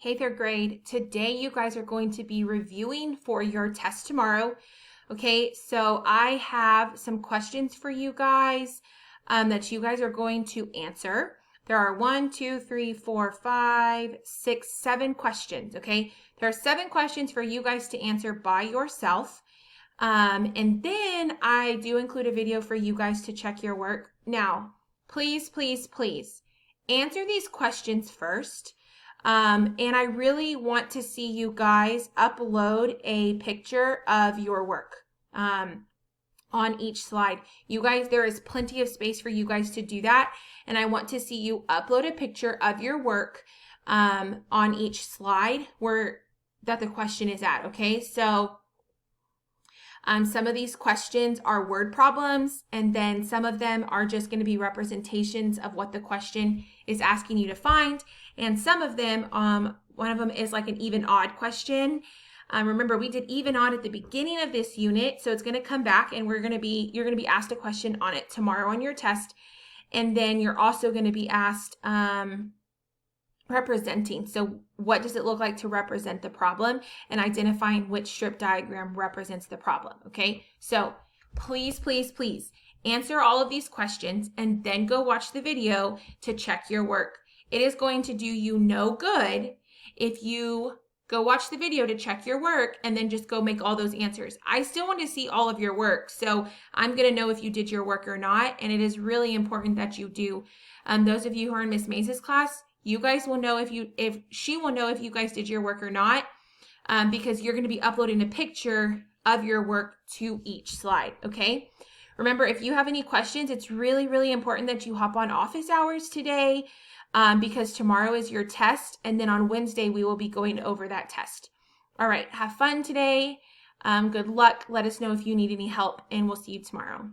Hey, third grade. Today, you guys are going to be reviewing for your test tomorrow. Okay, so I have some questions for you guys that you guys are going to answer. There are 1, 2, 3, 4, 5, 6, 7 questions. Okay, there are 7 questions for you guys to answer by yourself. And then I do include a video for you guys to check your work. Now, please, please, please answer these questions first. And I really want to see you guys upload a picture of your work on each slide. You guys, there is plenty of space for you guys to do that. And I want to see you upload a picture of your work on each slide where that the question is at. Okay, so some of these questions are word problems, and then some of them are just going to be representations of what the question is asking you to find. And some of them, one of them is like an even odd question. Remember, we did even odd at the beginning of this unit, so it's going to come back, and you're going to be asked a question on it tomorrow on your test, and then you're also going to be asked representing. So what does it look like to represent the problem, and identifying which strip diagram represents the problem. Okay, so please, please, please answer all of these questions and then go watch the video to check your work. It is going to do you no good if you go watch the video to check your work and then just go make all those answers. I still want to see all of your work, so I'm going to know if you did your work or not, and it is really important that you do. Those of you who are in Miss Mays' class, you guys will know if she will know if you guys did your work or not, because you're going to be uploading a picture of your work to each slide. Okay. Remember, if you have any questions, it's really, really important that you hop on office hours today, because tomorrow is your test, and then on Wednesday we will be going over that test. All right. Have fun today. Good luck. Let us know if you need any help, and we'll see you tomorrow.